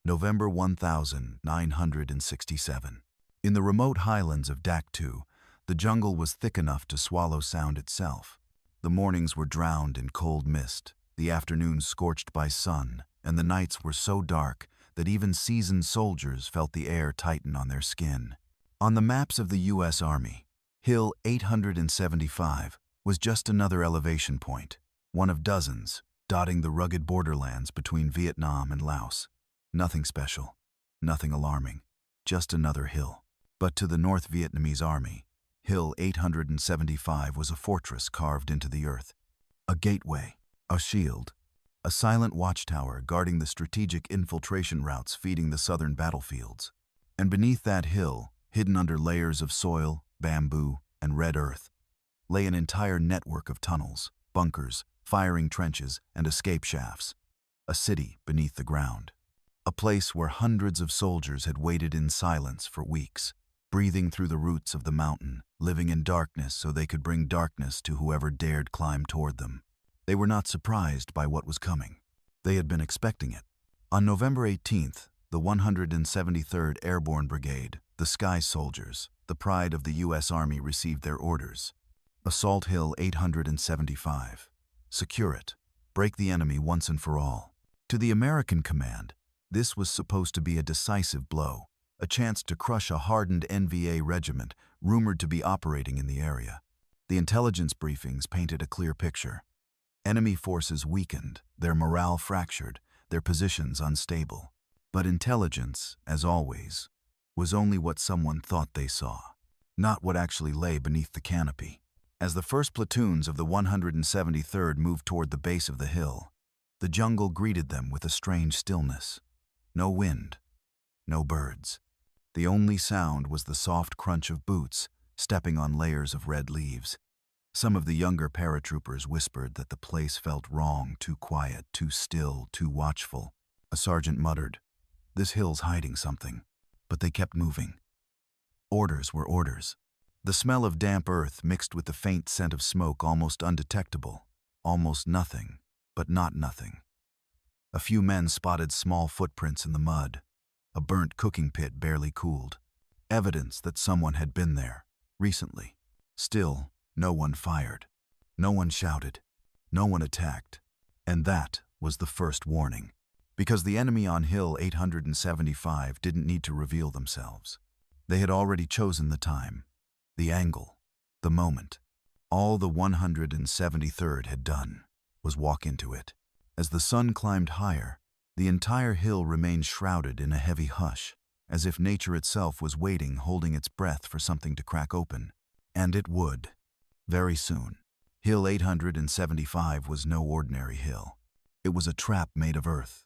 November 1967. In the remote highlands of Dak To, the jungle was thick enough to swallow sound itself. The mornings were drowned in cold mist, the afternoons scorched by sun, and the nights were so dark that even seasoned soldiers felt the air tighten on their skin. On the maps of the U.S. Army, Hill 875 was just another elevation point, one of dozens, dotting the rugged borderlands between Vietnam and Laos. Nothing special, nothing alarming, just another hill. But to the North Vietnamese Army, Hill 875 was a fortress carved into the earth. A gateway, a shield, a silent watchtower guarding the strategic infiltration routes feeding the southern battlefields. And beneath that hill, hidden under layers of soil, bamboo, and red earth, lay an entire network of tunnels, bunkers, firing trenches, and escape shafts. A city beneath the ground. A place where hundreds of soldiers had waited in silence for weeks, breathing through the roots of the mountain, living in darkness so they could bring darkness to whoever dared climb toward them. They were not surprised by what was coming. They had been expecting it. On November 18th, the 173rd Airborne Brigade, the Sky Soldiers, the pride of the U.S. Army, received their orders. Assault Hill 875. Secure it. Break the enemy once and for all. To the American command, this was supposed to be a decisive blow, a chance to crush a hardened NVA regiment rumored to be operating in the area. The intelligence briefings painted a clear picture. Enemy forces weakened, their morale fractured, their positions unstable. But intelligence, as always, was only what someone thought they saw, not what actually lay beneath the canopy. As the first platoons of the 173rd moved toward the base of the hill, the jungle greeted them with a strange stillness. No wind, no birds. The only sound was the soft crunch of boots stepping on layers of red leaves. Some of the younger paratroopers whispered that the place felt wrong, too quiet, too still, too watchful. A sergeant muttered, "This hill's hiding something." But they kept moving. Orders were orders. The smell of damp earth mixed with the faint scent of smoke, almost undetectable. Almost nothing, but not nothing. A few men spotted small footprints in the mud. A burnt cooking pit barely cooled. Evidence that someone had been there, recently. Still, no one fired. No one shouted. No one attacked. And that was the first warning. Because the enemy on Hill 875 didn't need to reveal themselves. They had already chosen the time, the angle, the moment. All the 173rd had done was walk into it. As the sun climbed higher, the entire hill remained shrouded in a heavy hush, as if nature itself was waiting, holding its breath for something to crack open. And it would. Very soon. Hill 875 was no ordinary hill. It was a trap made of earth,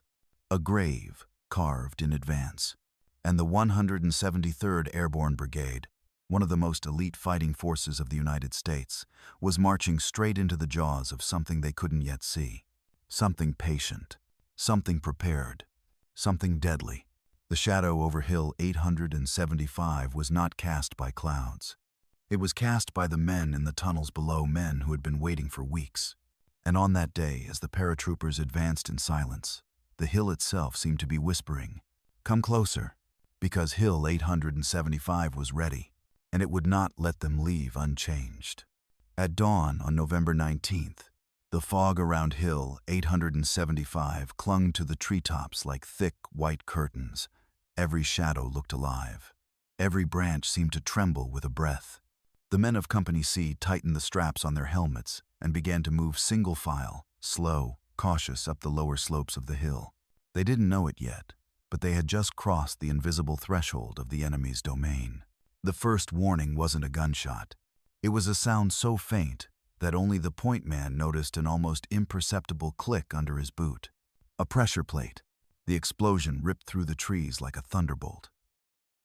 a grave carved in advance. And the 173rd Airborne Brigade, one of the most elite fighting forces of the United States, was marching straight into the jaws of something they couldn't yet see. Something patient, something prepared, something deadly. The shadow over Hill 875 was not cast by clouds. It was cast by the men in the tunnels below, men who had been waiting for weeks. And on that day, as the paratroopers advanced in silence, the hill itself seemed to be whispering, "Come closer," because Hill 875 was ready, and it would not let them leave unchanged. At dawn on November 19th, the fog around Hill 875 clung to the treetops like thick, white curtains. Every shadow looked alive. Every branch seemed to tremble with a breath. The men of Company C tightened the straps on their helmets and began to move single file, slow, cautious up the lower slopes of the hill. They didn't know it yet, but they had just crossed the invisible threshold of the enemy's domain. The first warning wasn't a gunshot. It was a sound so faint that only the point man noticed an almost imperceptible click under his boot. A pressure plate. The explosion ripped through the trees like a thunderbolt.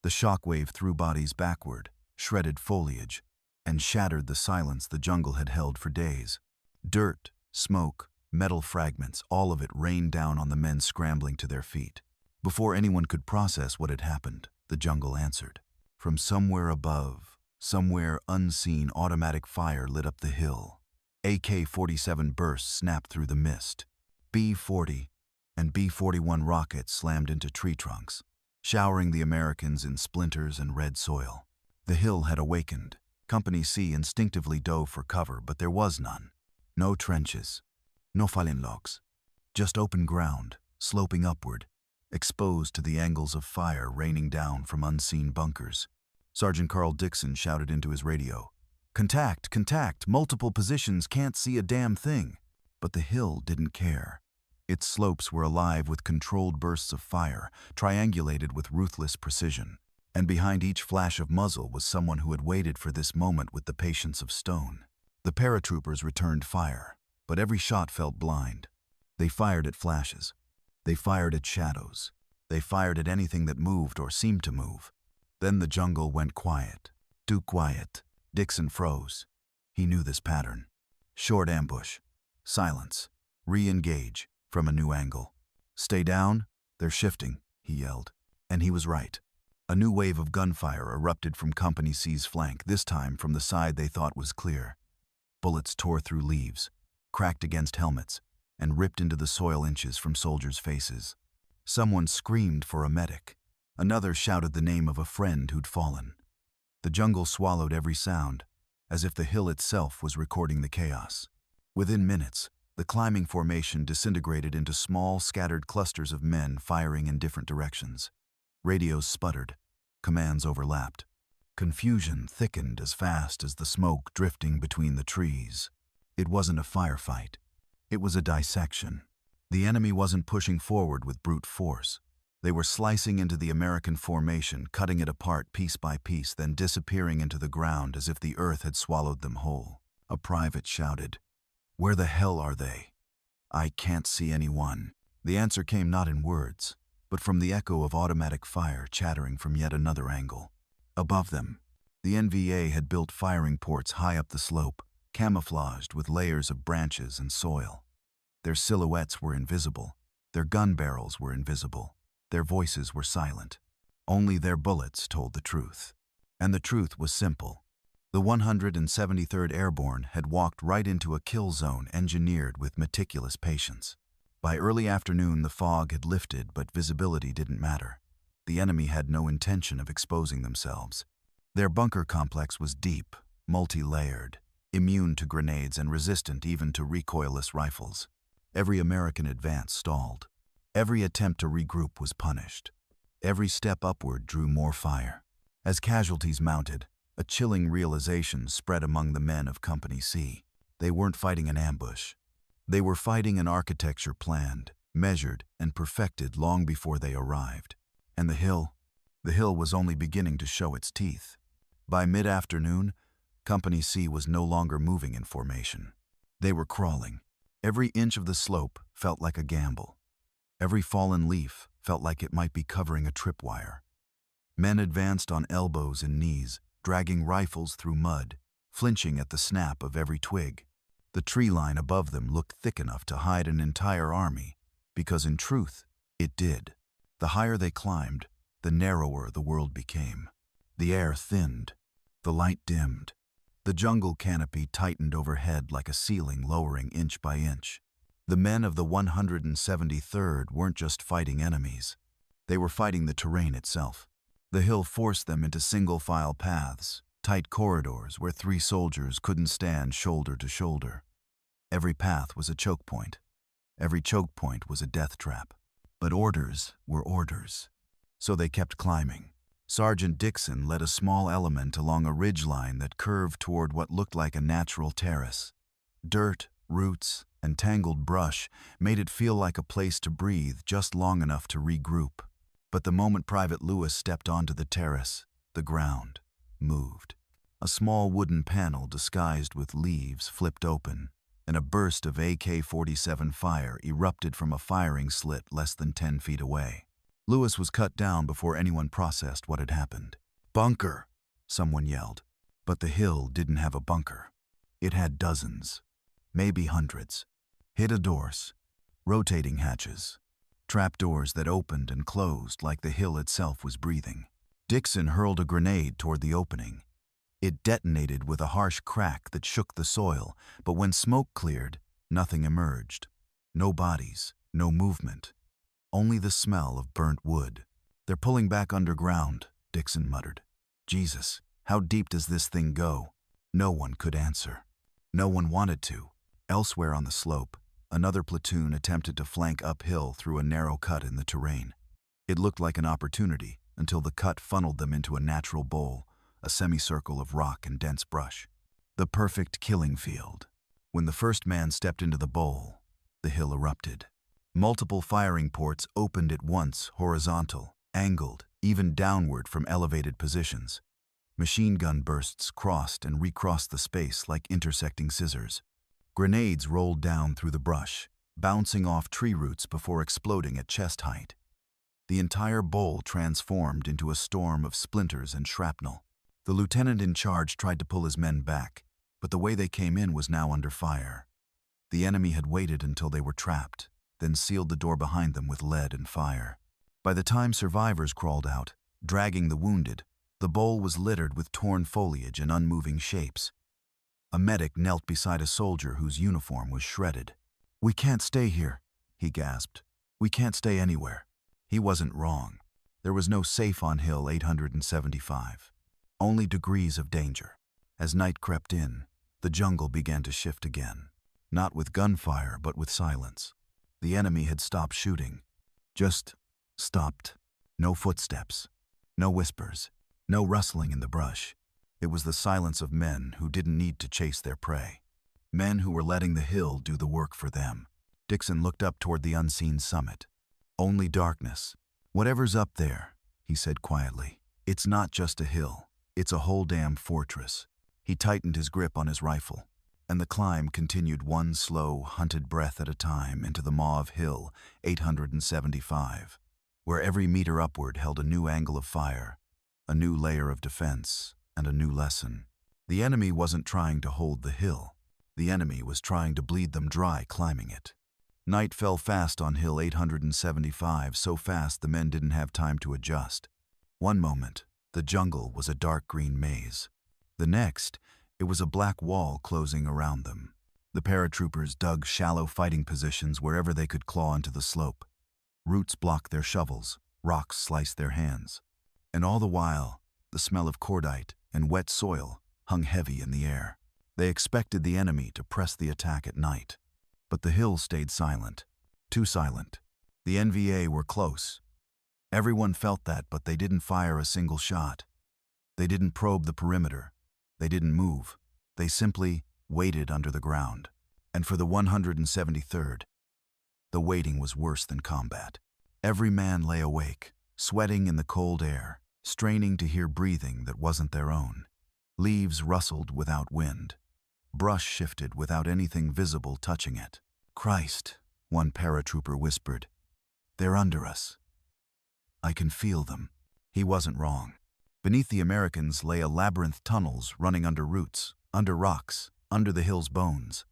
The shockwave threw bodies backward, shredded foliage, and shattered the silence the jungle had held for days. Dirt, smoke, metal fragments, all of it rained down on the men scrambling to their feet. Before anyone could process what had happened, the jungle answered. From somewhere above, somewhere unseen, automatic fire lit up the hill. AK-47 bursts snapped through the mist. B-40, and B-41 rockets slammed into tree trunks, showering the Americans in splinters and red soil. The hill had awakened. Company C instinctively dove for cover, but there was none. No trenches, no fallen logs, just open ground, sloping upward, exposed to the angles of fire raining down from unseen bunkers. Sergeant Carl Dixon shouted into his radio, "Contact, contact, multiple positions, can't see a damn thing." But the hill didn't care. Its slopes were alive with controlled bursts of fire, triangulated with ruthless precision. And behind each flash of muzzle was someone who had waited for this moment with the patience of stone. The paratroopers returned fire, but every shot felt blind. They fired at flashes. They fired at shadows. They fired at anything that moved or seemed to move. Then the jungle went quiet. Too quiet. Dixon froze. He knew this pattern. Short ambush. Silence. Re-engage from a new angle. "Stay down, they're shifting," he yelled. And he was right. A new wave of gunfire erupted from Company C's flank, this time from the side they thought was clear. Bullets tore through leaves, cracked against helmets, and ripped into the soil inches from soldiers' faces. Someone screamed for a medic. Another shouted the name of a friend who'd fallen. The jungle swallowed every sound, as if the hill itself was recording the chaos. Within minutes, the climbing formation disintegrated into small, scattered clusters of men firing in different directions. Radios sputtered. Commands overlapped. Confusion thickened as fast as the smoke drifting between the trees. It wasn't a firefight. It was a dissection. The enemy wasn't pushing forward with brute force. They were slicing into the American formation, cutting it apart piece by piece, then disappearing into the ground as if the earth had swallowed them whole. A private shouted, "Where the hell are they?" "I can't see anyone." The answer came not in words, but from the echo of automatic fire chattering from yet another angle. Above them, the NVA had built firing ports high up the slope, camouflaged with layers of branches and soil. Their silhouettes were invisible. Their gun barrels were invisible. Their voices were silent. Only their bullets told the truth. And the truth was simple. The 173rd Airborne had walked right into a kill zone engineered with meticulous patience. By early afternoon, the fog had lifted, but visibility didn't matter. The enemy had no intention of exposing themselves. Their bunker complex was deep, multi-layered, immune to grenades and resistant even to recoilless rifles. Every American advance stalled. Every attempt to regroup was punished. Every step upward drew more fire. As casualties mounted, a chilling realization spread among the men of Company C. They weren't fighting an ambush. They were fighting an architecture planned, measured, and perfected long before they arrived. And the hill was only beginning to show its teeth. By mid-afternoon, Company C was no longer moving in formation. They were crawling. Every inch of the slope felt like a gamble. Every fallen leaf felt like it might be covering a tripwire. Men advanced on elbows and knees, dragging rifles through mud, flinching at the snap of every twig. The tree line above them looked thick enough to hide an entire army, because in truth, it did. The higher they climbed, the narrower the world became. The air thinned. The light dimmed. The jungle canopy tightened overhead like a ceiling, lowering inch by inch. The men of the 173rd weren't just fighting enemies. They were fighting the terrain itself. The hill forced them into single-file paths, tight corridors where 3 soldiers couldn't stand shoulder to shoulder. Every path was a choke point. Every choke point was a death trap. But orders were orders. So they kept climbing. Sergeant Dixon led a small element along a ridgeline that curved toward what looked like a natural terrace. Dirt, roots, and tangled brush made it feel like a place to breathe just long enough to regroup. But the moment Private Lewis stepped onto the terrace, the ground moved. A small wooden panel disguised with leaves flipped open, and a burst of AK-47 fire erupted from a firing slit less than 10 feet away. Lewis was cut down before anyone processed what had happened. "Bunker!" someone yelled. But the hill didn't have a bunker. It had dozens, maybe hundreds. Hidden doors, rotating hatches, trapdoors that opened and closed like the hill itself was breathing. Dixon hurled a grenade toward the opening. It detonated with a harsh crack that shook the soil, but when smoke cleared, nothing emerged. No bodies, no movement, only the smell of burnt wood. "They're pulling back underground," Dixon muttered. "Jesus, how deep does this thing go?" No one could answer. No one wanted to. Elsewhere on the slope, another platoon attempted to flank uphill through a narrow cut in the terrain. It looked like an opportunity until the cut funneled them into a natural bowl, a semicircle of rock and dense brush. The perfect killing field. When the first man stepped into the bowl, the hill erupted. Multiple firing ports opened at once, horizontal, angled, even downward from elevated positions. Machine gun bursts crossed and recrossed the space like intersecting scissors. Grenades rolled down through the brush, bouncing off tree roots before exploding at chest height. The entire bowl transformed into a storm of splinters and shrapnel. The lieutenant in charge tried to pull his men back, but the way they came in was now under fire. The enemy had waited until they were trapped, then sealed the door behind them with lead and fire. By the time survivors crawled out, dragging the wounded, the bowl was littered with torn foliage and unmoving shapes. A medic knelt beside a soldier whose uniform was shredded. "We can't stay here," he gasped. "We can't stay anywhere." He wasn't wrong. There was no safe on Hill 875. Only degrees of danger. As night crept in, the jungle began to shift again. Not with gunfire, but with silence. The enemy had stopped shooting. Just stopped. No footsteps. No whispers. No rustling in the brush. It was the silence of men who didn't need to chase their prey. Men who were letting the hill do the work for them. Dixon looked up toward the unseen summit. "Only darkness. Whatever's up there," he said quietly. "It's not just a hill. It's a whole damn fortress." He tightened his grip on his rifle, and the climb continued one slow, hunted breath at a time into the maw of Hill 875, where every meter upward held a new angle of fire, a new layer of defense, and a new lesson. The enemy wasn't trying to hold the hill. The enemy was trying to bleed them dry climbing it. Night fell fast on Hill 875, so fast the men didn't have time to adjust. One moment, the jungle was a dark green maze. The next, it was a black wall closing around them. The paratroopers dug shallow fighting positions wherever they could claw into the slope. Roots blocked their shovels, rocks sliced their hands. And all the while, the smell of cordite and wet soil hung heavy in the air. They expected the enemy to press the attack at night. But the hill stayed silent. Too silent. The NVA were close. Everyone felt that, but they didn't fire a single shot. They didn't probe the perimeter. They didn't move. They simply waited under the ground. And for the 173rd, the waiting was worse than combat. Every man lay awake, sweating in the cold air, straining to hear breathing that wasn't their own. Leaves rustled without wind. Brush shifted without anything visible touching it. "Christ," one paratrooper whispered. "They're under us. I can feel them." He wasn't wrong. Beneath the Americans lay a labyrinth tunnels running under roots, under rocks, under the hill's bones.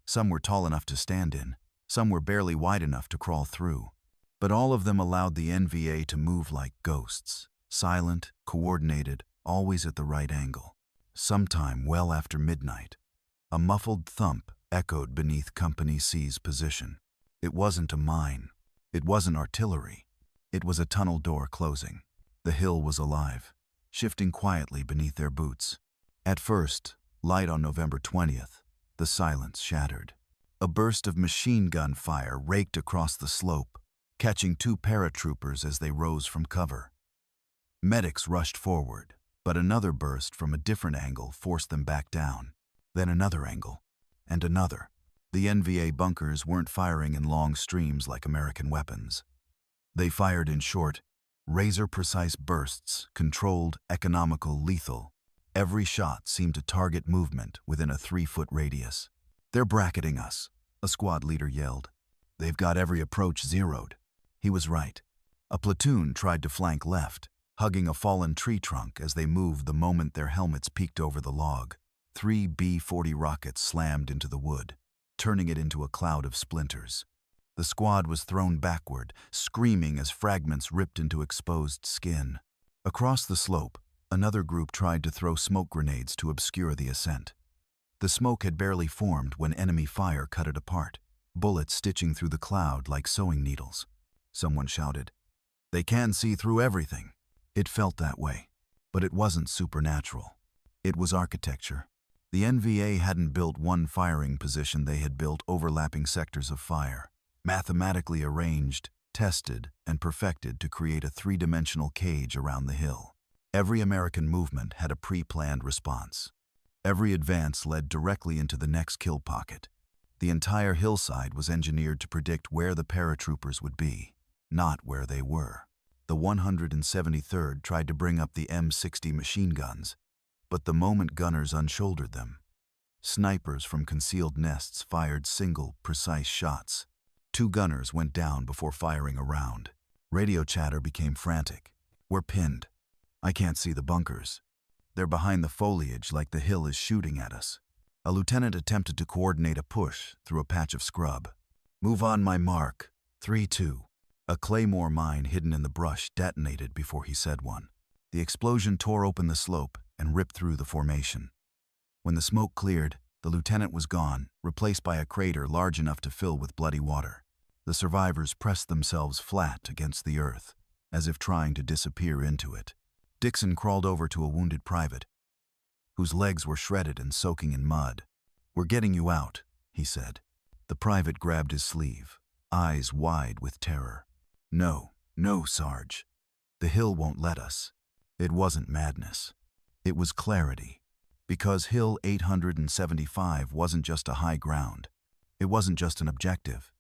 Some were tall enough to stand in, some were barely wide enough to crawl through. But all of them allowed the NVA to move like ghosts, silent, coordinated, always at the right angle. Sometime well after midnight, a muffled thump echoed beneath Company C's position. It wasn't a mine. It wasn't artillery. It was a tunnel door closing. The hill was alive, shifting quietly beneath their boots. At first, light on November 20th, the silence shattered. A burst of machine gun fire raked across the slope, catching two paratroopers as they rose from cover. Medics rushed forward, but another burst from a different angle forced them back down. Then another angle, and another. The NVA bunkers weren't firing in long streams like American weapons. They fired in short, razor-precise bursts, controlled, economical, lethal. Every shot seemed to target movement within a 3-foot radius. "They're bracketing us," a squad leader yelled. "They've got every approach zeroed." He was right. A platoon tried to flank left, hugging a fallen tree trunk as they moved the moment their helmets peeked over the log. 3 B-40 rockets slammed into the wood, turning it into a cloud of splinters. The squad was thrown backward, screaming as fragments ripped into exposed skin. Across the slope, another group tried to throw smoke grenades to obscure the ascent. The smoke had barely formed when enemy fire cut it apart, bullets stitching through the cloud like sewing needles. someone shouted. "They can see through everything." It felt that way, but it wasn't supernatural. It was architecture. The NVA hadn't built one firing position, they had built overlapping sectors of fire, mathematically arranged, tested, and perfected to create a three-dimensional cage around the hill. Every American movement had a pre-planned response. Every advance led directly into the next kill pocket. The entire hillside was engineered to predict where the paratroopers would be, not where they were. The 173rd tried to bring up the M60 machine guns, but the moment gunners unshouldered them, snipers from concealed nests fired single, precise shots. 2 gunners went down before firing a round. Radio chatter became frantic. "We're pinned. I can't see the bunkers. They're behind the foliage like the hill is shooting at us." A lieutenant attempted to coordinate a push through a patch of scrub. "Move on my mark. 3-2. A claymore mine hidden in the brush detonated before he said one. The explosion tore open the slope and ripped through the formation. When the smoke cleared, the lieutenant was gone, replaced by a crater large enough to fill with bloody water. The survivors pressed themselves flat against the earth, as if trying to disappear into it. Dixon crawled over to a wounded private, whose legs were shredded and soaking in mud. "We're getting you out," he said. The private grabbed his sleeve, eyes wide with terror. "No, no, Sarge. The hill won't let us." It wasn't madness. It was clarity. Because Hill 875 wasn't just a high ground. It wasn't just an objective.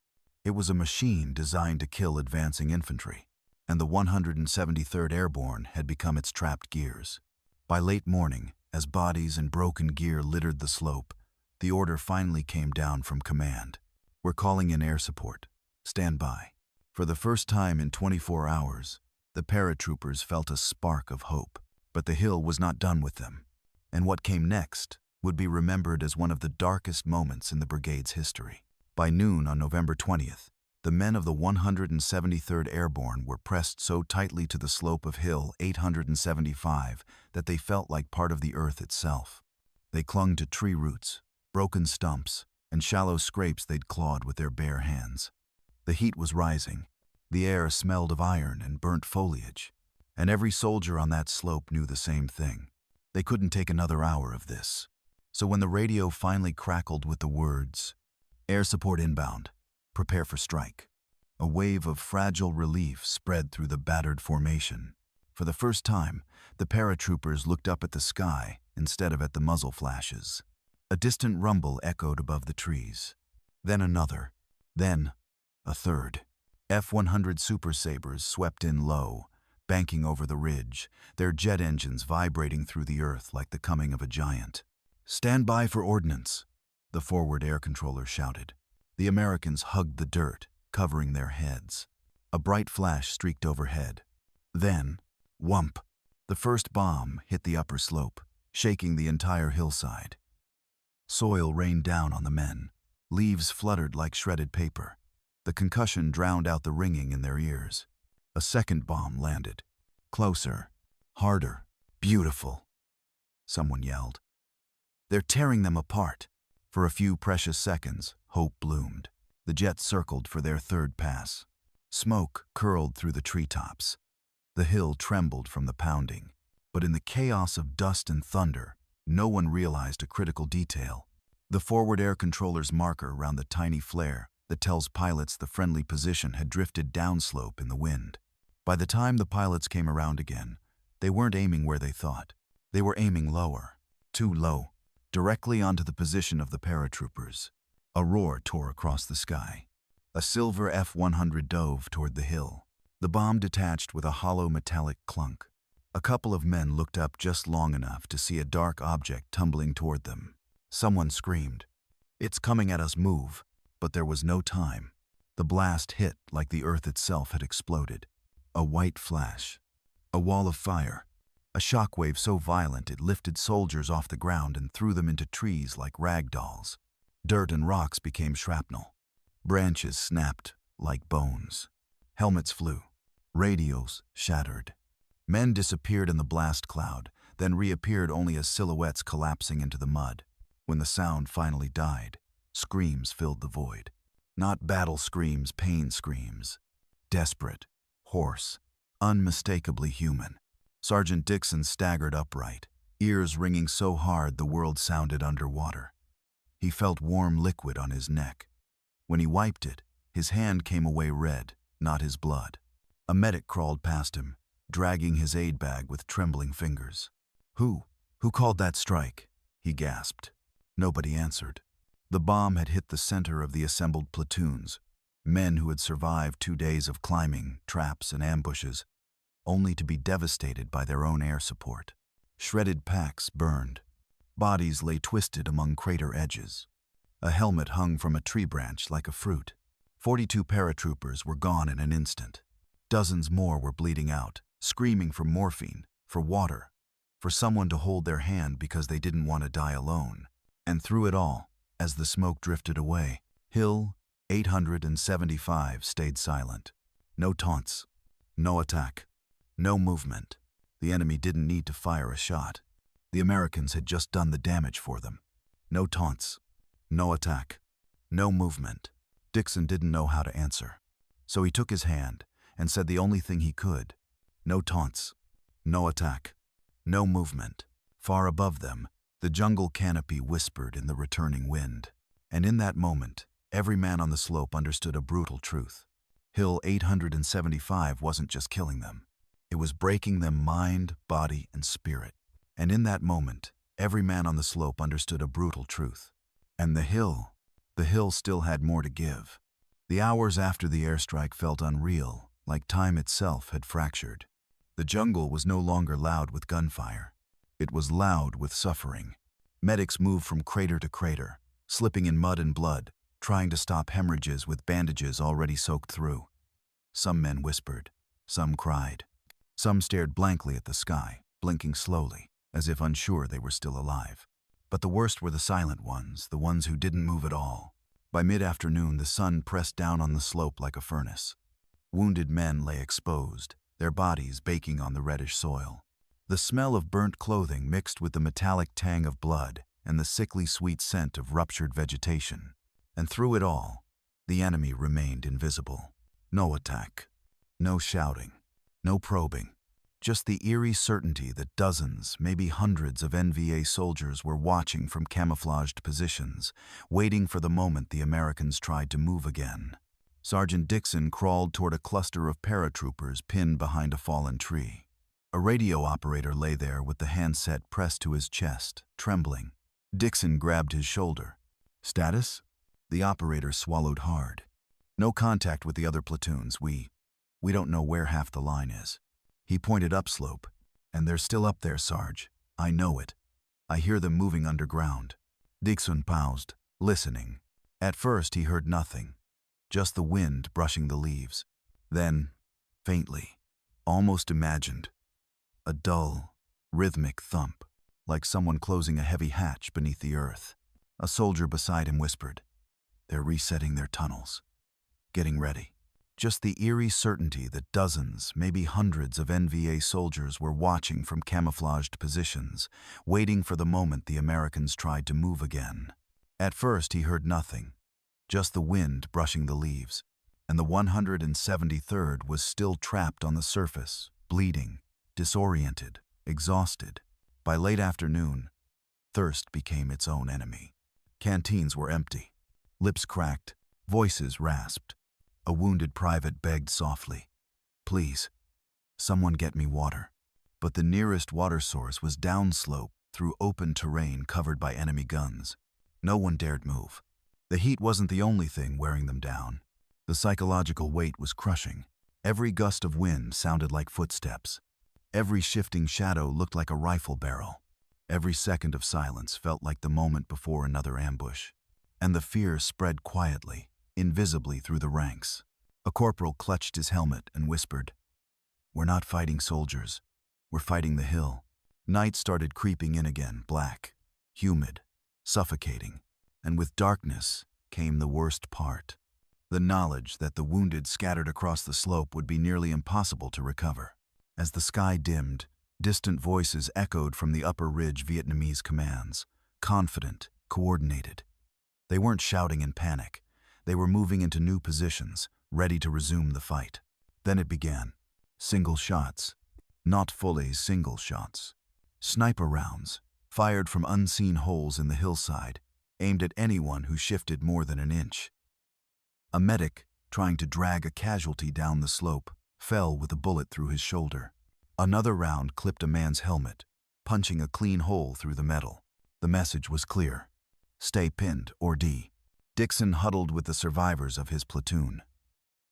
It was a machine designed to kill advancing infantry, and the 173rd Airborne had become its trapped gears. By late morning, as bodies and broken gear littered the slope, the order finally came down from command. "We're calling in air support. Stand by." For the first time in 24 hours, the paratroopers felt a spark of hope. But the hill was not done with them, and what came next would be remembered as one of the darkest moments in the brigade's history. By noon on November 20th, the men of the 173rd Airborne were pressed so tightly to the slope of Hill 875 that they felt like part of the earth itself. They clung to tree roots, broken stumps, and shallow scrapes they'd clawed with their bare hands. The heat was rising. The air smelled of iron and burnt foliage, and every soldier on that slope knew the same thing. They couldn't take another hour of this. So when the radio finally crackled with the words, "Air support inbound. Prepare for strike," a wave of fragile relief spread through the battered formation. For the first time, the paratroopers looked up at the sky instead of at the muzzle flashes. A distant rumble echoed above the trees. Then another. Then a third. F-100 Super Sabres swept in low, banking over the ridge, their jet engines vibrating through the earth like the coming of a giant. "Stand by for ordnance," the forward air controller shouted. The Americans hugged the dirt, covering their heads. A bright flash streaked overhead. Then, whump, the first bomb hit the upper slope, shaking the entire hillside. Soil rained down on the men. Leaves fluttered like shredded paper. The concussion drowned out the ringing in their ears. A second bomb landed. "Closer. Harder. Beautiful," someone yelled. "They're tearing them apart." For a few precious seconds, hope bloomed. The jets circled for their third pass. Smoke curled through the treetops. The hill trembled from the pounding. But in the chaos of dust and thunder, no one realized a critical detail. The forward air controller's marker around the tiny flare that tells pilots the friendly position had drifted downslope in the wind. By the time the pilots came around again, they weren't aiming where they thought. They were aiming lower, too low, directly onto the position of the paratroopers. A roar tore across the sky. A silver F-100 dove toward the hill. The bomb detached with a hollow metallic clunk. A couple of men looked up just long enough to see a dark object tumbling toward them. Someone screamed, "It's coming at us, move!" But there was no time. The blast hit like the earth itself had exploded. A white flash. A wall of fire. A shockwave so violent it lifted soldiers off the ground and threw them into trees like rag dolls. Dirt and rocks became shrapnel. Branches snapped like bones. Helmets flew. Radios shattered. Men disappeared in the blast cloud, then reappeared only as silhouettes collapsing into the mud. When the sound finally died, screams filled the void. Not battle screams, pain screams. desperate, hoarse, unmistakably human. Sergeant Dixon staggered upright, ears ringing so hard the world sounded underwater. He felt warm liquid on his neck. When he wiped it, his hand came away red, not his blood. A medic crawled past him, dragging his aid bag with trembling fingers. Who called that strike?" he gasped. Nobody answered. The bomb had hit the center of the assembled platoons, men who had survived 2 days of climbing, traps, and ambushes, only to be devastated by their own air support. Shredded packs burned. Bodies lay twisted among crater edges. A helmet hung from a tree branch like a fruit. 42 paratroopers were gone in an instant. Dozens more were bleeding out, screaming for morphine, for water, for someone to hold their hand because they didn't want to die alone. And through it all, as the smoke drifted away, Hill 875 stayed silent. No taunts, no attack, no movement. The enemy didn't need to fire a shot. The Americans had just done the damage for them. No taunts, no attack, no movement. Dixon didn't know how to answer. So he took his hand and said the only thing he could. No taunts, no attack, no movement. Far above them, the jungle canopy whispered in the returning wind. And in that moment, every man on the slope understood a brutal truth. Hill 875 wasn't just killing them. It was breaking them mind, body, and spirit. And in that moment, every man on the slope understood a brutal truth. And the hill still had more to give. The hours after the airstrike felt unreal, like time itself had fractured. The jungle was no longer loud with gunfire. It was loud with suffering. Medics moved from crater to crater, slipping in mud and blood, trying to stop hemorrhages with bandages already soaked through. Some men whispered, some cried. Some stared blankly at the sky, blinking slowly, as if unsure they were still alive. But the worst were the silent ones, the ones who didn't move at all. By mid-afternoon, the sun pressed down on the slope like a furnace. Wounded men lay exposed, their bodies baking on the reddish soil. The smell of burnt clothing mixed with the metallic tang of blood and the sickly sweet scent of ruptured vegetation. And through it all, the enemy remained invisible. No attack, no shouting, no probing. Just the eerie certainty that dozens, maybe hundreds of NVA soldiers were watching from camouflaged positions, waiting for the moment the Americans tried to move again. Sergeant Dixon crawled toward a cluster of paratroopers pinned behind a fallen tree. A radio operator lay there with the handset pressed to his chest, trembling. Dixon grabbed his shoulder. "Status?" The operator swallowed hard. "No contact with the other platoons. We don't know where half the line is." He pointed upslope. "And they're still up there, Sarge. I know it. I hear them moving underground." Dixon paused, listening. At first he heard nothing, just the wind brushing the leaves. Then, faintly, almost imagined, a dull, rhythmic thump, like someone closing a heavy hatch beneath the earth. A soldier beside him whispered, "They're resetting their tunnels. Getting ready." Just the eerie certainty that dozens, maybe hundreds of NVA soldiers were watching from camouflaged positions, waiting for the moment the Americans tried to move again. At first he heard nothing, just the wind brushing the leaves, and the 173rd was still trapped on the surface, bleeding, disoriented, exhausted. By late afternoon, thirst became its own enemy. Canteens were empty, lips cracked, voices rasped. A wounded private begged softly, "Please, someone get me water." But the nearest water source was downslope through open terrain covered by enemy guns. No one dared move. The heat wasn't the only thing wearing them down. The psychological weight was crushing. Every gust of wind sounded like footsteps. Every shifting shadow looked like a rifle barrel. Every second of silence felt like the moment before another ambush. And the fear spread quietly, invisibly through the ranks. A corporal clutched his helmet and whispered, "We're not fighting soldiers. We're fighting the hill." Night started creeping in again, black, humid, suffocating. And with darkness came the worst part. The knowledge that the wounded scattered across the slope would be nearly impossible to recover. As the sky dimmed, distant voices echoed from the upper ridge Vietnamese commands, confident, coordinated. They weren't shouting in panic. They were moving into new positions, ready to resume the fight. Then it began. Single shots. Not fully single shots. Sniper rounds, fired from unseen holes in the hillside, aimed at anyone who shifted more than an inch. A medic, trying to drag a casualty down the slope, fell with a bullet through his shoulder. Another round clipped a man's helmet, punching a clean hole through the metal. The message was clear. Stay pinned, or die. Dixon huddled with the survivors of his platoon.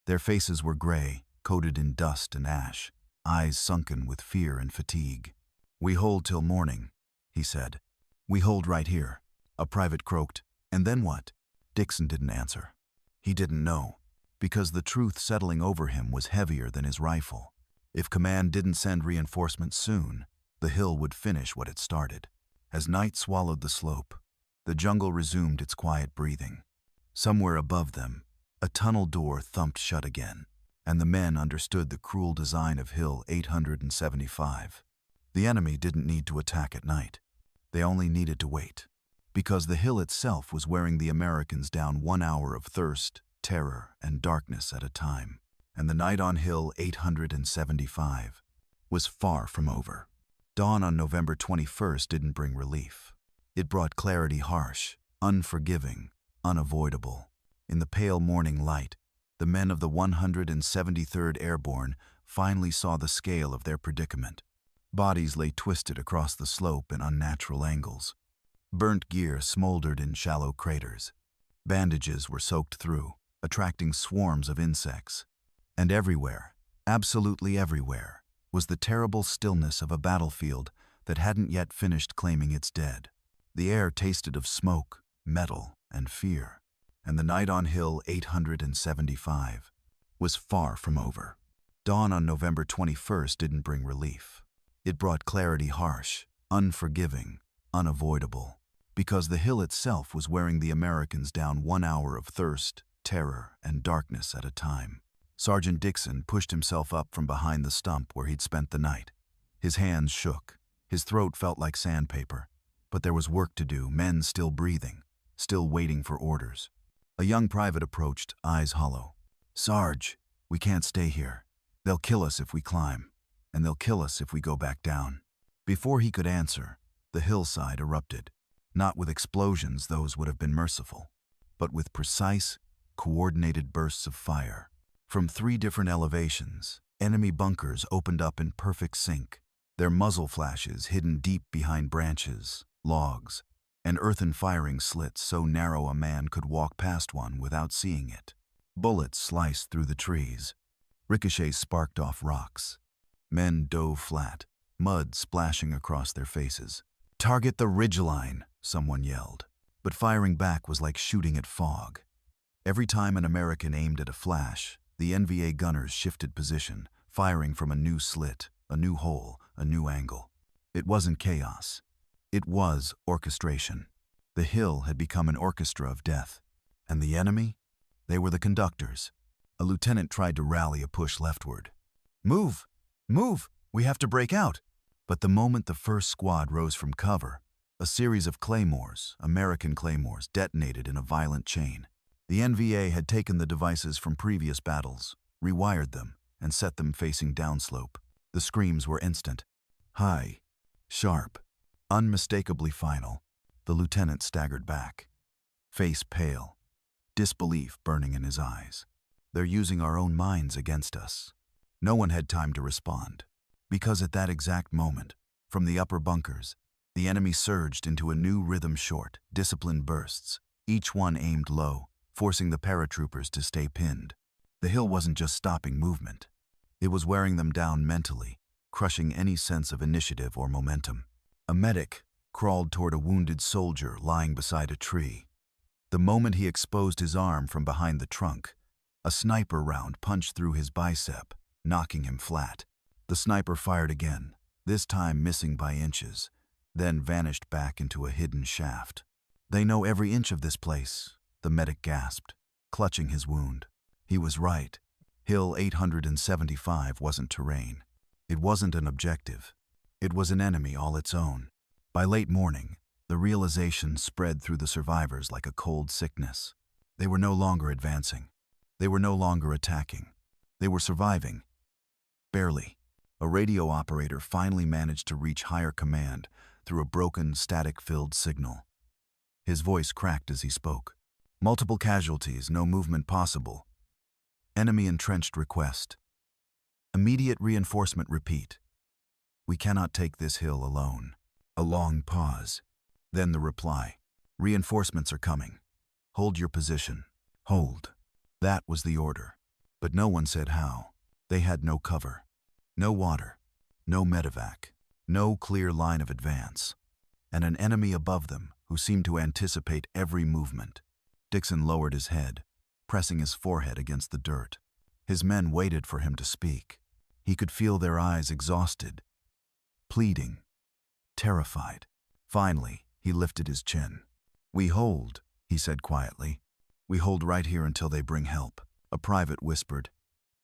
Their faces were gray, coated in dust and ash, eyes sunken with fear and fatigue. "We hold till morning," he said. "We hold right here," a private croaked. "And then what?" Dixon didn't answer. He didn't know, because the truth settling over him was heavier than his rifle. If command didn't send reinforcements soon, the hill would finish what it started. As night swallowed the slope, the jungle resumed its quiet breathing. Somewhere above them, a tunnel door thumped shut again, and the men understood the cruel design of Hill 875. The enemy didn't need to attack at night. They only needed to wait, because the hill itself was wearing the Americans down 1 hour of thirst, terror, and darkness at a time. And the night on Hill 875 was far from over. Dawn on November 21st didn't bring relief. It brought clarity harsh, unforgiving, unavoidable. In the pale morning light, the men of the 173rd Airborne finally saw the scale of their predicament. Bodies lay twisted across the slope in unnatural angles. Burnt gear smoldered in shallow craters. Bandages were soaked through, attracting swarms of insects. And everywhere, absolutely everywhere, was the terrible stillness of a battlefield that hadn't yet finished claiming its dead. The air tasted of smoke, metal, and fear. And the night on Hill 875 was far from over. Dawn on November 21st didn't bring relief. It brought clarity harsh, unforgiving, unavoidable, because the hill itself was wearing the Americans down 1 hour of thirst, terror, and darkness at a time. Sergeant Dixon pushed himself up from behind the stump where he'd spent the night. His hands shook. His throat felt like sandpaper. But there was work to do, men still breathing, still waiting for orders. A young private approached, eyes hollow. "Sarge, we can't stay here. They'll kill us if we climb, and they'll kill us if we go back down." Before he could answer, the hillside erupted. Not with explosions, those would have been merciful, but with precise, coordinated bursts of fire. From 3 different elevations, enemy bunkers opened up in perfect sync, their muzzle flashes hidden deep behind branches, logs, and earthen firing slits so narrow a man could walk past one without seeing it. Bullets sliced through the trees. Ricochets sparked off rocks. Men dove flat, mud splashing across their faces. "Target the ridgeline," someone yelled. But firing back was like shooting at fog. Every time an American aimed at a flash, the NVA gunners shifted position, firing from a new slit, a new hole, a new angle. It wasn't chaos. It was orchestration. The hill had become an orchestra of death. And the enemy? They were the conductors. A lieutenant tried to rally a push leftward. "Move! Move! We have to break out!" But the moment the first squad rose from cover, a series of claymores, American claymores, detonated in a violent chain. The NVA had taken the devices from previous battles, rewired them, and set them facing downslope. The screams were instant. High, sharp, unmistakably final. The lieutenant staggered back, face pale, disbelief burning in his eyes. "They're using our own minds against us." No one had time to respond, because at that exact moment, from the upper bunkers, the enemy surged into a new rhythm, short, disciplined bursts, each one aimed low, forcing the paratroopers to stay pinned. The hill wasn't just stopping movement. It was wearing them down mentally, crushing any sense of initiative or momentum. A medic crawled toward a wounded soldier lying beside a tree. The moment he exposed his arm from behind the trunk, a sniper round punched through his bicep, knocking him flat. The sniper fired again, this time missing by inches, then vanished back into a hidden shaft. "They know every inch of this place," the medic gasped, clutching his wound. He was right. Hill 875 wasn't terrain. It wasn't an objective. It was an enemy all its own. By late morning, the realization spread through the survivors like a cold sickness. They were no longer advancing. They were no longer attacking. They were surviving. Barely. A radio operator finally managed to reach higher command through a broken, static-filled signal. His voice cracked as he spoke. Multiple casualties, no movement possible. Enemy entrenched request. Immediate reinforcement repeat. We cannot take this hill alone. A long pause. Then the reply. Reinforcements are coming. Hold your position. Hold. That was the order. But no one said how. They had no cover. No water. No medevac. No clear line of advance. And an enemy above them who seemed to anticipate every movement. Dixon lowered his head, pressing his forehead against the dirt. His men waited for him to speak. He could feel their eyes exhausted, pleading, terrified. Finally, he lifted his chin. We hold, he said quietly. We hold right here until they bring help, a private whispered.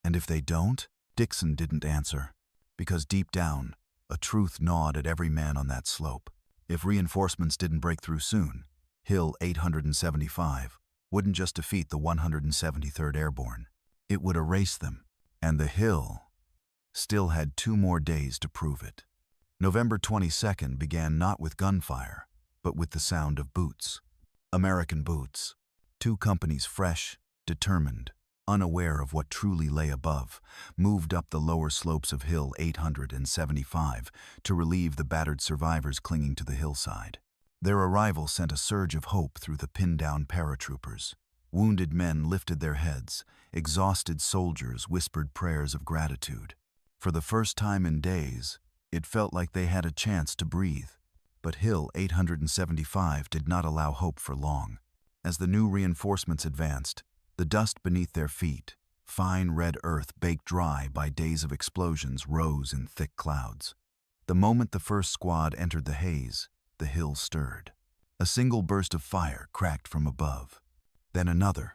And if they don't? Dixon didn't answer, because deep down, a truth gnawed at every man on that slope. If reinforcements didn't break through soon, Hill 875 wouldn't just defeat the 173rd Airborne. It would erase them, and the Hill still had 2 more days to prove it. November 22nd began not with gunfire, but with the sound of boots. American boots. 2 companies fresh, determined, unaware of what truly lay above, moved up the lower slopes of Hill 875 to relieve the battered survivors clinging to the hillside. Their arrival sent a surge of hope through the pinned-down paratroopers. Wounded men lifted their heads. Exhausted soldiers whispered prayers of gratitude. For the first time in days, it felt like they had a chance to breathe. But Hill 875 did not allow hope for long. As the new reinforcements advanced, the dust beneath their feet, fine red earth baked dry by days of explosions, rose in thick clouds. The moment the first squad entered the haze, the hill stirred. A single burst of fire cracked from above. Then another.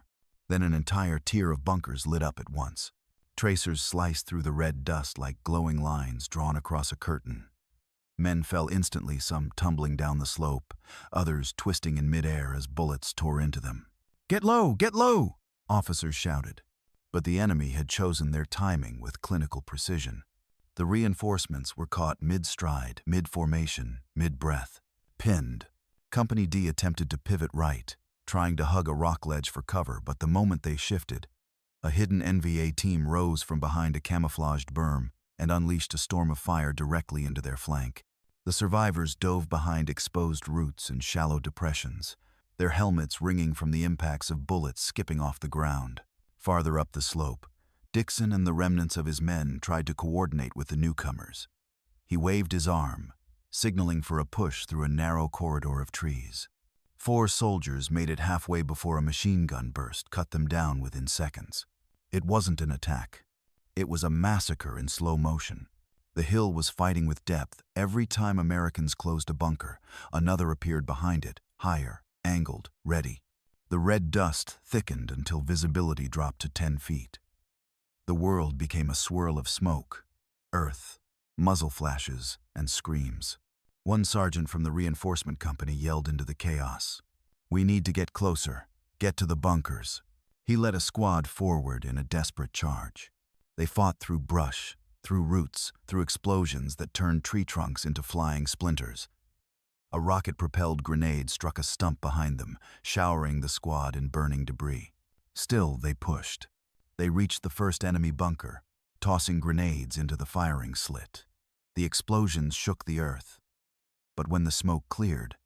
Then an entire tier of bunkers lit up at once. Tracers sliced through the red dust like glowing lines drawn across a curtain. Men fell instantly, some tumbling down the slope, others twisting in midair as bullets tore into them. "Get low! Get low!" officers shouted. But the enemy had chosen their timing with clinical precision. The reinforcements were caught mid-stride, mid-formation, mid-breath. Pinned. Company D attempted to pivot right, trying to hug a rock ledge for cover, but the moment they shifted, a hidden NVA team rose from behind a camouflaged berm and unleashed a storm of fire directly into their flank. The survivors dove behind exposed roots and shallow depressions, their helmets ringing from the impacts of bullets skipping off the ground. Farther up the slope, Dixon and the remnants of his men tried to coordinate with the newcomers. He waved his arm, signaling for a push through a narrow corridor of trees. 4 soldiers made it halfway before a machine gun burst cut them down within seconds. It wasn't an attack. It was a massacre in slow motion. The hill was fighting with depth. Every time Americans closed a bunker, another appeared behind it, higher, angled, ready. The red dust thickened until visibility dropped to 10 feet. The world became a swirl of smoke, earth, muzzle flashes, and screams. One sergeant from the reinforcement company yelled into the chaos. "We need to get closer. Get to the bunkers." He led a squad forward in a desperate charge. They fought through brush, through roots, through explosions that turned tree trunks into flying splinters. A rocket-propelled grenade struck a stump behind them, showering the squad in burning debris. Still, they pushed. They reached the first enemy bunker, tossing grenades into the firing slit. The explosions shook the earth. But when the smoke cleared,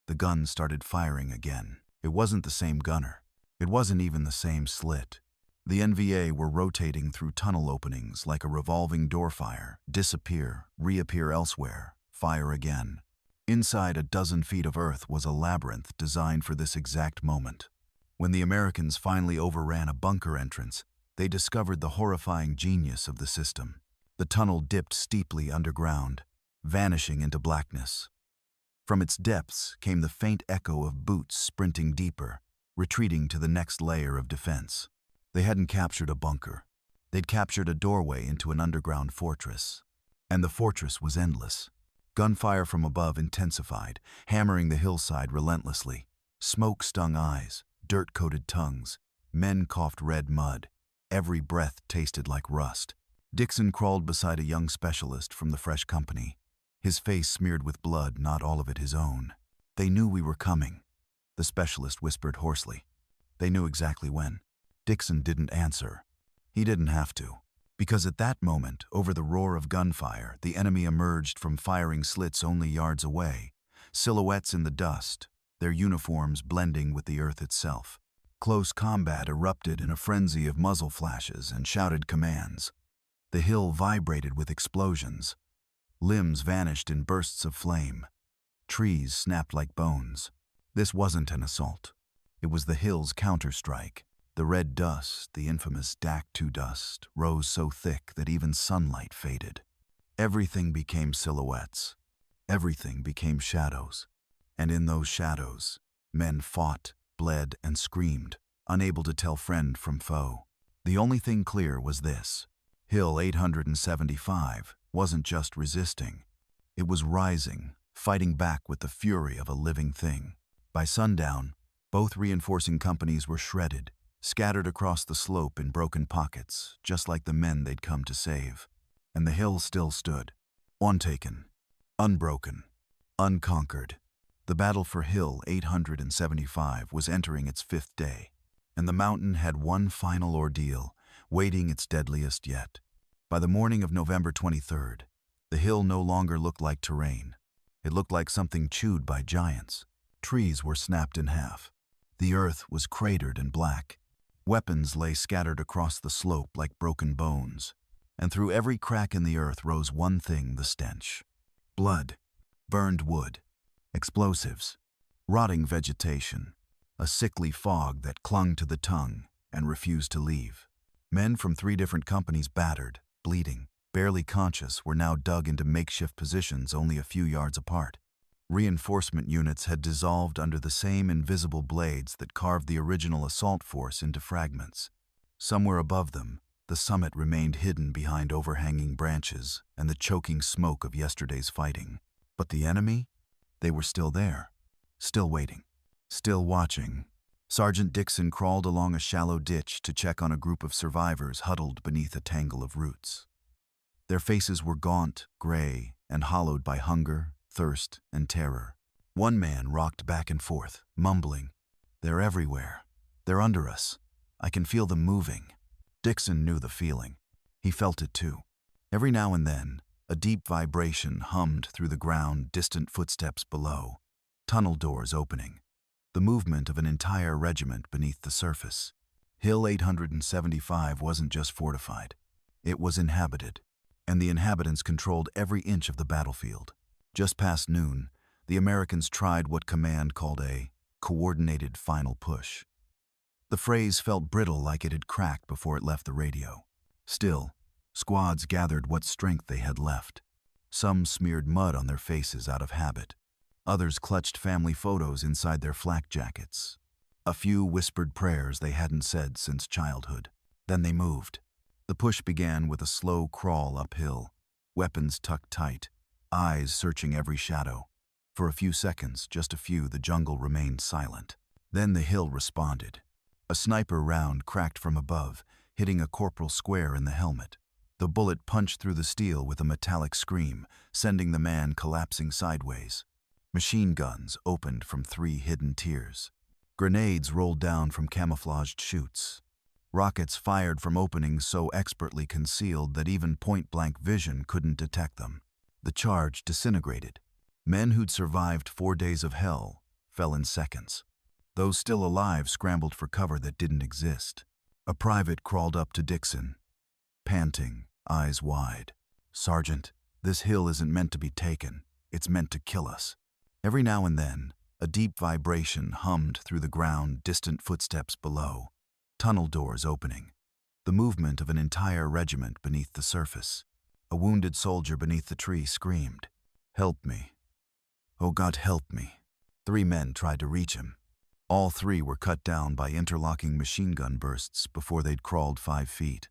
the guns started firing again. It wasn't the same gunner. It wasn't even the same slit. The NVA were rotating through tunnel openings like a revolving door fire, disappear, reappear elsewhere, fire again. Inside a dozen feet of earth was a labyrinth designed for this exact moment. When the Americans finally overran a bunker entrance, they discovered the horrifying genius of the system. The tunnel dipped steeply underground, vanishing into blackness. From its depths came the faint echo of boots sprinting deeper, retreating to the next layer of defense. They hadn't captured a bunker. They'd captured a doorway into an underground fortress. And the fortress was endless. Gunfire from above intensified, hammering the hillside relentlessly. Smoke stung eyes, dirt-coated tongues. Men coughed red mud. Every breath tasted like rust. Dixon crawled beside a young specialist from the fresh company, his face smeared with blood, not all of it his own. "They knew we were coming," the specialist whispered hoarsely. "They knew exactly when." Dixon didn't answer. He didn't have to. Because at that moment, over the roar of gunfire, the enemy emerged from firing slits only yards away, silhouettes in the dust, their uniforms blending with the earth itself. Close combat erupted in a frenzy of muzzle flashes and shouted commands. The hill vibrated with explosions. Limbs vanished in bursts of flame. Trees snapped like bones. This wasn't an assault. It was the hill's counterstrike. The red dust, the infamous Dak To dust, rose so thick that even sunlight faded. Everything became silhouettes. Everything became shadows. And in those shadows, men fought, bled, and screamed, unable to tell friend from foe. The only thing clear was this: Hill 875 wasn't just resisting. It was rising, fighting back with the fury of a living thing. By sundown, both reinforcing companies were shredded, scattered across the slope in broken pockets, just like the men they'd come to save. And the hill still stood, untaken, unbroken, unconquered. The battle for Hill 875 was entering its 5th day, and the mountain had one final ordeal, waiting its deadliest yet. By the morning of November 23rd, the hill no longer looked like terrain. It looked like something chewed by giants. Trees were snapped in half. The earth was cratered and black. Weapons lay scattered across the slope like broken bones, and through every crack in the earth rose one thing: the stench. Blood, burned wood, explosives, rotting vegetation, a sickly fog that clung to the tongue and refused to leave. Men from 3 different companies, battered, bleeding, barely conscious, were now dug into makeshift positions only a few yards apart. Reinforcement units had dissolved under the same invisible blades that carved the original assault force into fragments. Somewhere above them, the summit remained hidden behind overhanging branches and the choking smoke of yesterday's fighting. But the enemy? They were still there, still waiting, still watching. Sergeant Dixon crawled along a shallow ditch to check on a group of survivors huddled beneath a tangle of roots. Their faces were gaunt, gray, and hollowed by hunger, thirst, and terror. One man rocked back and forth, mumbling, "They're everywhere. They're under us. I can feel them moving." Dixon knew the feeling. He felt it too. Every now and then, a deep vibration hummed through the ground, distant footsteps below, tunnel doors opening, the movement of an entire regiment beneath the surface. Hill 875 wasn't just fortified. It was inhabited, and the inhabitants controlled every inch of the battlefield. Just past noon, the Americans tried what command called a coordinated final push. The phrase felt brittle, like it had cracked before it left the radio. Still, squads gathered what strength they had left. Some smeared mud on their faces out of habit. Others clutched family photos inside their flak jackets. A few whispered prayers they hadn't said since childhood. Then they moved. The push began with a slow crawl uphill, weapons tucked tight, eyes searching every shadow. For a few seconds, just a few, the jungle remained silent. Then the hill responded. A sniper round cracked from above, hitting a corporal square in the helmet. The bullet punched through the steel with a metallic scream, sending the man collapsing sideways. Machine guns opened from 3 hidden tiers. Grenades rolled down from camouflaged chutes. Rockets fired from openings so expertly concealed that even point-blank vision couldn't detect them. The charge disintegrated. Men who'd survived 4 days of hell fell in seconds. Those still alive scrambled for cover that didn't exist. A private crawled up to Dixon, panting, eyes wide. "Sergeant, this hill isn't meant to be taken. It's meant to kill us." Every now and then, a deep vibration hummed through the ground, distant footsteps below, tunnel doors opening, the movement of an entire regiment beneath the surface. A wounded soldier beneath the tree screamed, "Help me. Oh God, help me." 3 men tried to reach him. All 3 were cut down by interlocking machine gun bursts before they'd crawled 5 feet.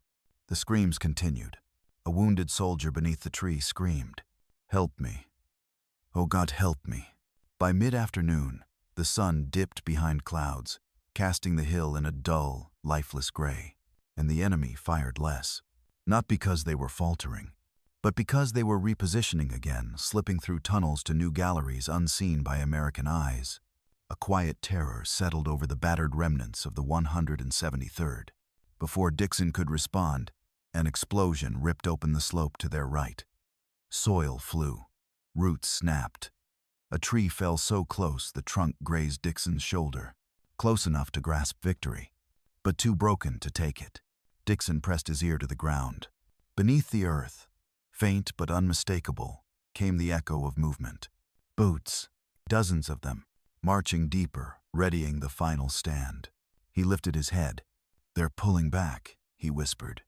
The screams continued. A wounded soldier beneath the tree screamed, "Help me. Oh God, help me." By mid-afternoon, the sun dipped behind clouds, casting the hill in a dull, lifeless gray. and the enemy fired less. Not because they were faltering, but because they were repositioning again, slipping through tunnels to new galleries unseen by American eyes. A quiet terror settled over the battered remnants of the 173rd. Before Dixon could respond, an explosion ripped open the slope to their right. Soil flew. Roots snapped. A tree fell so close the trunk grazed Dixon's shoulder, close enough to grasp victory, but too broken to take it. Dixon pressed his ear to the ground. Beneath the earth, faint but unmistakable, came the echo of movement. Boots, dozens of them, marching deeper, readying the final stand. He lifted his head. "They're pulling back," he whispered.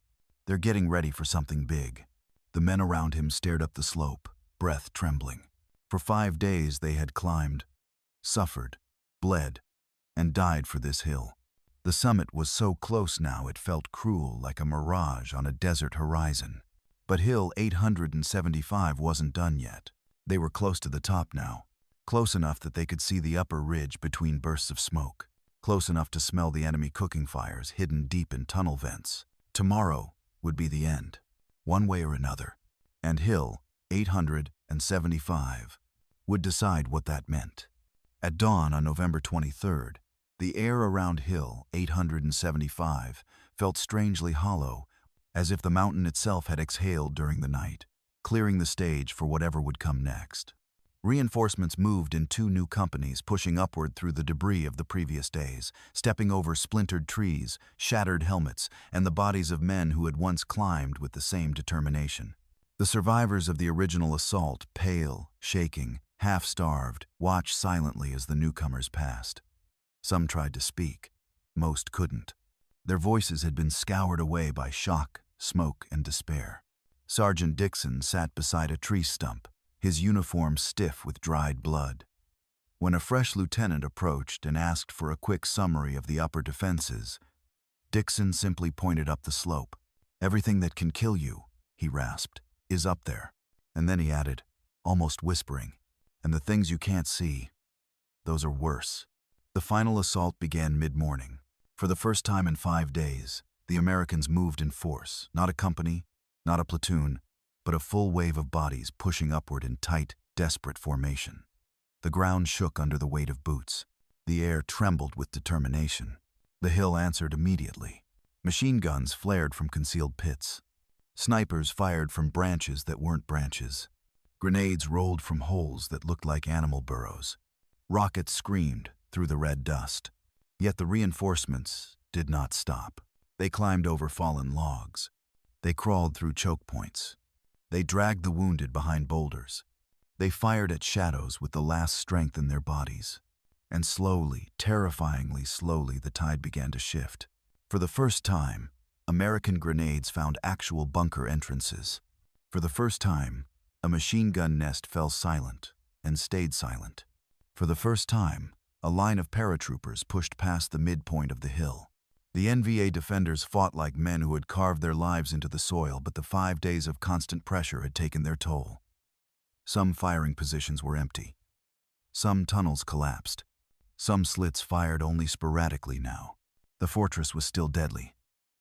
"They're getting ready for something big." The men around him stared up the slope, breath trembling. For 5 days they had climbed, suffered, bled, and died for this hill. The summit was so close now it felt cruel, like a mirage on a desert horizon. But Hill 875 wasn't done yet. They were close to the top now, close enough that they could see the upper ridge between bursts of smoke, close enough to smell the enemy cooking fires hidden deep in tunnel vents. Tomorrow would be the end, one way or another, and Hill 875 would decide what that meant. At dawn on November 23rd, the air around Hill 875 felt strangely hollow, as if the mountain itself had exhaled during the night, clearing the stage for whatever would come next. Reinforcements moved in 2 new companies, pushing upward through the debris of the previous days, stepping over splintered trees, shattered helmets, and the bodies of men who had once climbed with the same determination. The survivors of the original assault, pale, shaking, half-starved, watched silently as the newcomers passed. Some tried to speak. Most couldn't. Their voices had been scoured away by shock, smoke, and despair. Sergeant Dixon sat beside a tree stump, his uniform stiff with dried blood. When a fresh lieutenant approached and asked for a quick summary of the upper defenses, Dixon simply pointed up the slope. "Everything that can kill you," he rasped, "is up there." And then he added, almost whispering, "And the things you can't see, those are worse." The final assault began mid-morning. For the first time in 5 days, the Americans moved in force, not a company, not a platoon, but a full wave of bodies pushing upward in tight, desperate formation. The ground shook under the weight of boots. The air trembled with determination. The hill answered immediately. Machine guns flared from concealed pits. Snipers fired from branches that weren't branches. Grenades rolled from holes that looked like animal burrows. Rockets screamed through the red dust. Yet the reinforcements did not stop. They climbed over fallen logs. They crawled through choke points. They dragged the wounded behind boulders. They fired at shadows with the last strength in their bodies. And slowly, terrifyingly slowly, the tide began to shift. For the first time, American grenades found actual bunker entrances. For the first time, a machine gun nest fell silent and stayed silent. For the first time, a line of paratroopers pushed past the midpoint of the hill. The NVA defenders fought like men who had carved their lives into the soil, but the 5 days of constant pressure had taken their toll. Some firing positions were empty. Some tunnels collapsed. Some slits fired only sporadically now. The fortress was still deadly,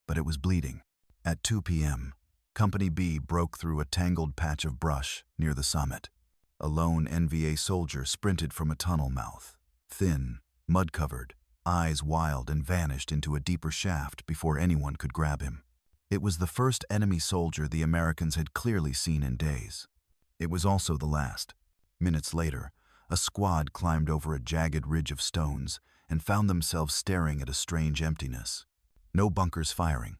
but it was bleeding. At 2 p.m., Company B broke through a tangled patch of brush near the summit. A lone NVA soldier sprinted from a tunnel mouth, thin, mud-covered, eyes wild, and vanished into a deeper shaft before anyone could grab him. It was the first enemy soldier the Americans had clearly seen in days. It was also the last. Minutes later, a squad climbed over a jagged ridge of stones and found themselves staring at a strange emptiness. No bunkers firing,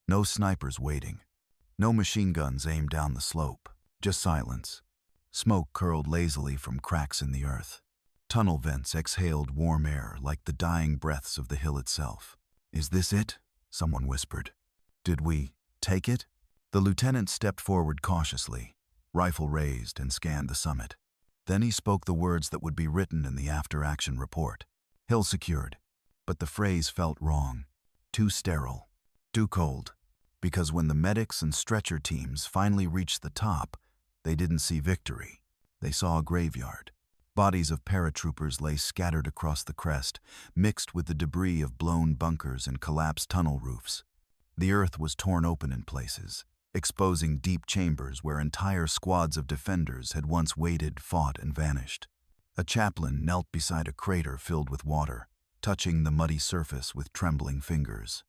no snipers waiting, no machine guns aimed down the slope, just silence. Smoke curled lazily from cracks in the earth. Tunnel vents exhaled warm air like the dying breaths of the hill itself. "Is this it?" someone whispered. "Did we take it?" The lieutenant stepped forward cautiously, rifle raised, and scanned the summit. Then he spoke the words that would be written in the after-action report. "Hill secured." But the phrase felt wrong, too sterile, too cold, because when the medics and stretcher teams finally reached the top, they didn't see victory. They saw a graveyard. Bodies of paratroopers lay scattered across the crest, mixed with the debris of blown bunkers and collapsed tunnel roofs. The earth was torn open in places, exposing deep chambers where entire squads of defenders had once waited, fought, and vanished. A chaplain knelt beside a crater filled with water, touching the muddy surface with trembling fingers.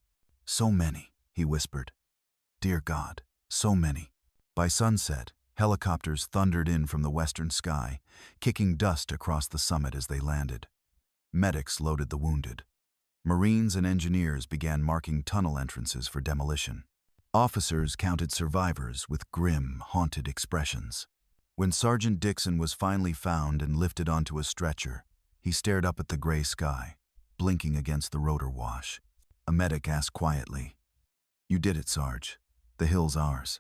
"So many," he whispered. "Dear God, so many." By sunset, helicopters thundered in from the western sky, kicking dust across the summit as they landed. Medics loaded the wounded. Marines and engineers began marking tunnel entrances for demolition. Officers counted survivors with grim, haunted expressions. When Sergeant Dixon was finally found and lifted onto a stretcher, he stared up at the gray sky, blinking against the rotor wash. A medic asked quietly, "You did it, Sarge. The hill's ours."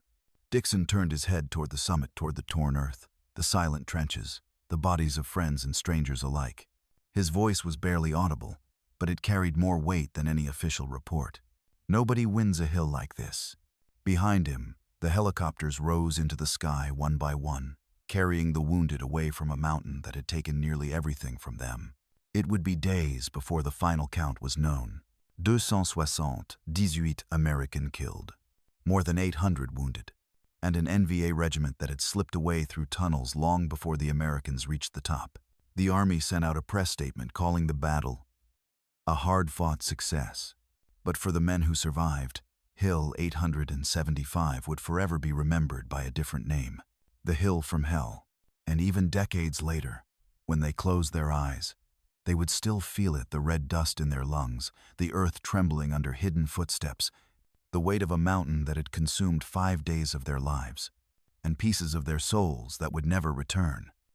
Dixon turned his head toward the summit, toward the torn earth, the silent trenches, the bodies of friends and strangers alike. His voice was barely audible, but it carried more weight than any official report. "Nobody wins a hill like this." Behind him, the helicopters rose into the sky one by one, carrying the wounded away from a mountain that had taken nearly everything from them. It would be days before the final count was known. 278 American killed, more than 800 wounded, and an NVA regiment that had slipped away through tunnels long before the Americans reached the top. The Army sent out a press statement calling the battle a hard-fought success. But for the men who survived, Hill 875 would forever be remembered by a different name, the Hill from Hell. And even decades later, when they closed their eyes, they would still feel it, the red dust in their lungs, the earth trembling under hidden footsteps, the weight of a mountain that had consumed 5 days of their lives, and pieces of their souls that would never return.